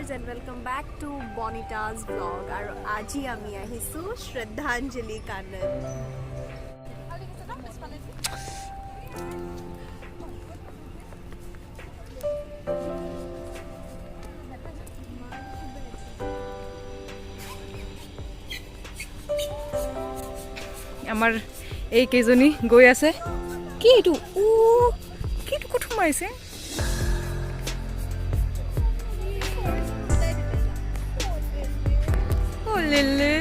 guys and welcome back to Bonita's vlog. Aru aji ami ahisu Shraddhanjali Kanan. আমার এই কেজনী গৈ আছে কি এটো ও কি এটো কত মাইছে ও লেলে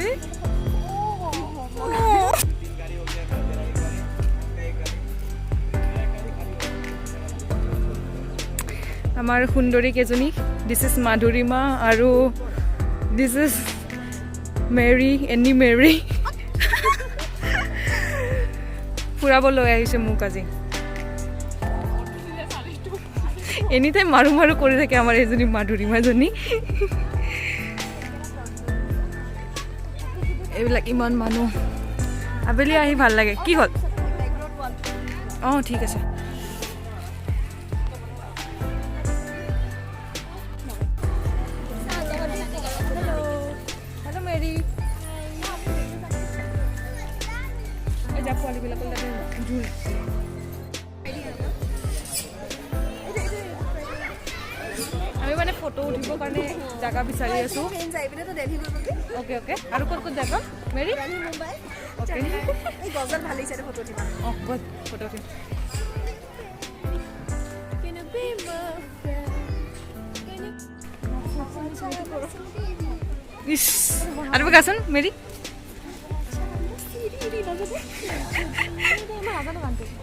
আমার সুন্দরী কেজনী দিস ইজ মাধুরিমা আৰু this is Mary Annie Mary ফুৰাবলৈ আহিছে মোক আজি এনি টাইম মাৰু মাৰু কৰি থাকে আমাৰ এজনী মাধুৰিমাজনী এইবিলাক ইমান মানুহ আবেলি আহি ভাল লাগে কি হ'ল অঁ ঠিক আছে হেল্ল' মেৰী পোৱালিবিলাকৰ তাতে জোল আমি মানে ফটো উঠিবৰ কাৰণে জাগা বিচাৰি আছো অ'কে অ'কে আৰু ক'ত ক'ত যাবা মেৰী অ'কে এই গজল ভাল লাগিছে ফটো উঠিবা অঁ গুড ফটো উঠিম ইছ আৰু গাচোন মেৰী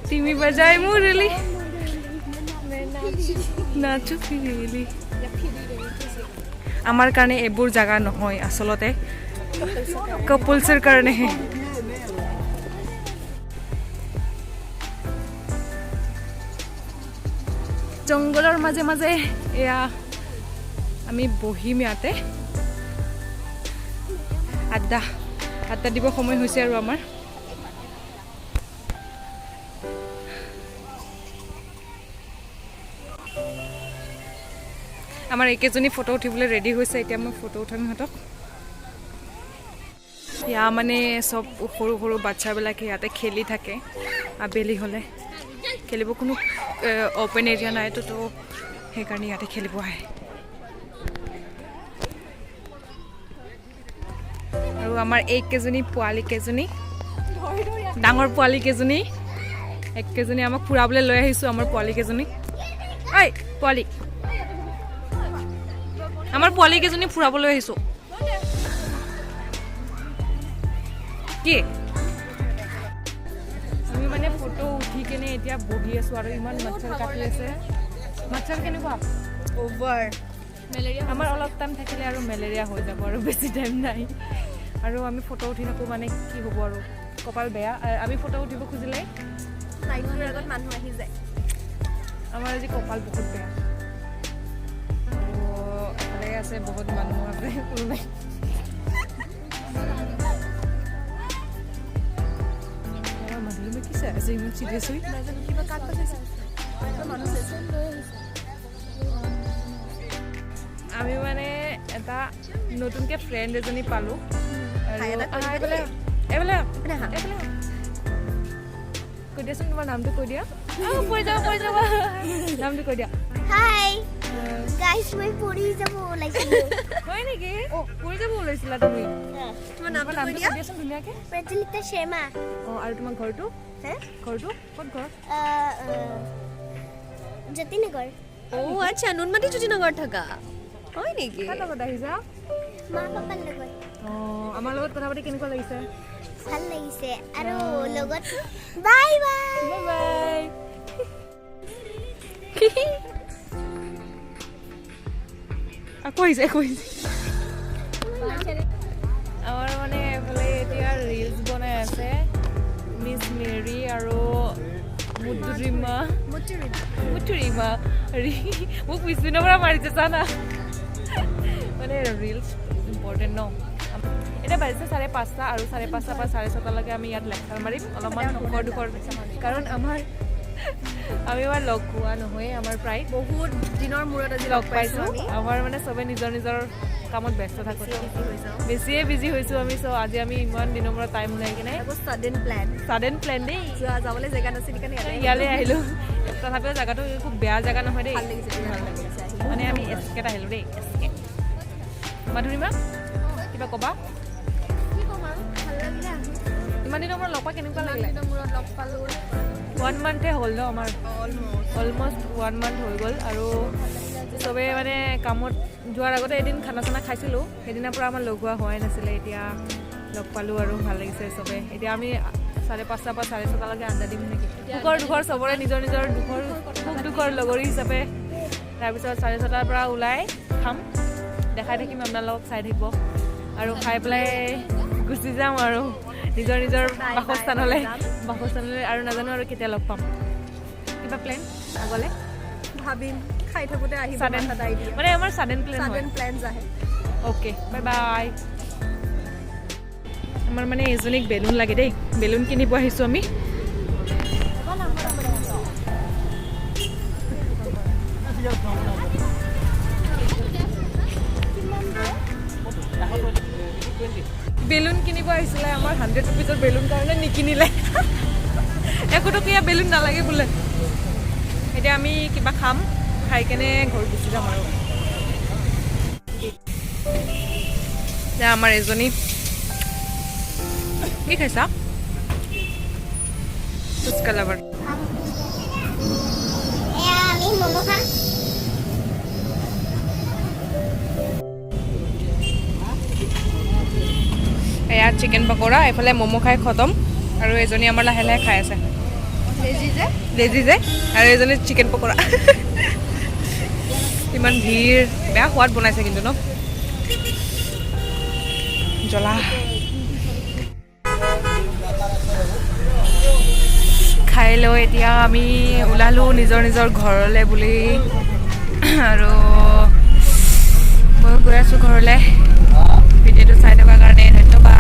তুমি বজাই মুৰলি নাচো ফিৰিলি আমাৰ কাৰণে এবোৰ জায়গা নহয় আসলতে কাপলসৰ কাৰণে জঙ্গলৰ মাজে মাজে এয়া আমি বহিম ইয়াতে আড্ডা দিব সময় হৈছে আৰু আমাৰ আমাৰ একেজনী ফটো উঠিবলৈ ৰেডি হৈছে এতিয়া মই ফটো উঠাম সিহঁতক ইয়া মানে সব সৰু সৰু বাচ্চাবিলাকে ইয়াতে খেলি থাকে আবেলি হ'লে খেলিব কোনো অপেন এৰিয়া নাই তো সেইকাৰণে ইয়াতে খেলিব আহে আৰু আমাৰ এইকেজনী পোৱালি কেজনী ডাঙৰ পোৱালি কেজনী এককেজনী আমাক ফুৰাবলৈ লৈ আহিছোঁ আমাৰ পোৱালি কেজনী ঐ পোৱালি আমাৰ পোৱালি কেজনী ফুৰাবলৈ আহিছোঁ কি আমি মানে ফটো উঠি কেনে এতিয়া বহি আছোঁ আৰু ইমান মচ্ছৰ কাটি আছে মচ্ছৰ কেনেকুৱা অভাৰ মেলেৰিয়া আমাৰ অলপ টাইম থাকিলে আৰু মেলেৰিয়া হৈ যাব আৰু বেছি টাইম নাই আৰু আমি ফটো উঠি থাকোঁ মানে কি হ'ব আৰু কপাল বেয়া আমি ফটো উঠিব খুজিলে লাইনৰ আগত মানুহ আহি যায় আমাৰ আজি কপাল বহুত বেয়া এফালে আছে বহুত মানুহ আছে কোনো নাই আমাৰ মানুহে কি চাই আছে ইমান চিৰিয়াছ হৈ কিবা কাট পাইছে মানুহ আমি মানে এটা নতুনকৈ ফ্ৰেণ্ড এজনী পালোঁ কৈ দিয়াচোন তোমাৰ নামটো কৈ দিয়া কৈ যাব নামটো কৈ দিয়া হাই গাইস মই পৰি যাব ওলাইছিলো হয় নেকি ও পৰি যাব ওলাইছিলা তুমি তোমাৰ নামটো কৈ দিয়াচোন ধুনীয়াকৈ প্ৰজ্বলিতা শৰ্মা আৰু তোমাৰ ঘৰটো ঘৰটো ক'ত ঘৰ জ্যোতিনগৰ অ' আচ্ছা নুনমাটি জ্যোতিনগৰত থাকা হয় নেকি কাৰ লগত আহিছা মা পাপাৰ লগত অঁ আমাৰ লগত কথা পাতি কেনেকুৱা লাগিছে ভাল লাগিছে আৰু লগত বাই বাই বাই আকৌ আহিছে আমাৰ মানে এইফালে এতিয়া ৰিলছ বনাই আছে মিছ মেৰী আৰু মুতুৰিমা মোক পিছপিনৰ পৰা মাৰিছে জানা মানে ৰিলছ ইম্পৰ্টেণ্ট ন এটা বাজিছে 5:30 আৰু 5:30 পৰা 6:30 লৈকে আমি ইয়াত লেকচাৰ মাৰিম অলপমান দুখৰ কাৰণ আমাৰ আমি এবাৰ লগ পোৱা নহয় আমাৰ প্ৰায় বহুত দিনৰ মূৰত আজি লগ পাইছোঁ আমাৰ মানে চবে নিজৰ নিজৰ কামত ব্যস্ত থাকোঁ বেছিয়ে বিজি হৈছোঁ আমি চ' আজি আমি ইমান দিনৰ মূৰত টাইম ওলাই কিনে ছাডেন প্লেন দেই যাবলৈ জেগা নাছিল কাৰণে ইয়ালৈ আহিলোঁ তথাপিও জেগাটো খুব বেয়া জেগা নহয় দেই ভাল লাগিছে মানে আমি এছকেট আহিলোঁ দেই এছকেট মাধুৰিমা কিবা ক'বা ইমান দিনৰ মূৰত লগ পাই কেনেকুৱা লাগিলে 1 মান্থে হ'ল ন আমাৰ অলমষ্ট 1 মান্থ হৈ গ'ল আৰু চবেই মানে কামত যোৱাৰ আগতে এদিন খানা চানা খাইছিলোঁ সেইদিনাৰ পৰা আমাৰ লগ হোৱা হোৱাই নাছিলে এতিয়া লগ পালোঁ আৰু ভাল লাগিছে চবে এতিয়া আমি 5:30 পৰা 6:30লৈকে আড্ডা দিম নেকি দুখৰ চবৰে নিজৰ নিজৰ দুখৰ লগৰী হিচাপে তাৰপিছত 6:30 পৰা ওলাই খাম দেখাই থাকিম আপোনালোকক চাই থাকিব আৰু খাই পেলাই গুচি যাম আৰু নিজৰ নিজৰ বাসস্থানলৈ আৰু নাজানো আৰু কেতিয়া লগ পাম কিবা প্লেন আগলৈ ভাবিম খাই থাকোঁতে আহিব মানে আমাৰ ছাডেন প্লেনছ আহে অ'কে বাই বাই আমাৰ মানে এজনীক বেলুন লাগে দেই বেলুন কিনিব আহিছোঁ আমি বেলুন কিনিব আহিছিলে আমাৰ 100 ৰুপিজৰ বেলুন কাৰণে নিকিনিলে 1 টকীয়া বেলুন নালাগে বোলে এতিয়া আমি কিবা খাম খাই কেনে ঘৰ গুচি যাম আৰু এতিয়া আমাৰ এজনী কি খাইছা ফুচকা লাভাৰ আমি মমো খাম এয়া চিকেন পকোৰা এইফালে ম'ম' খাই খতম আৰু এজনী আমাৰ লাহে লাহে খাই আছে লেজি যে আৰু এজনী চিকেন পকোৰা ইমান ভিৰ বেয়া সোৱাদ বনাইছে কিন্তু ন জ্বলা খাই লৈ এতিয়া আমি ওলালোঁ নিজৰ নিজৰ ঘৰলৈ বুলি আৰু মই গৈ আছোঁ ঘৰলৈ ভিডিঅ'টো চাই থকাৰ কাৰণে ধন্যবাদ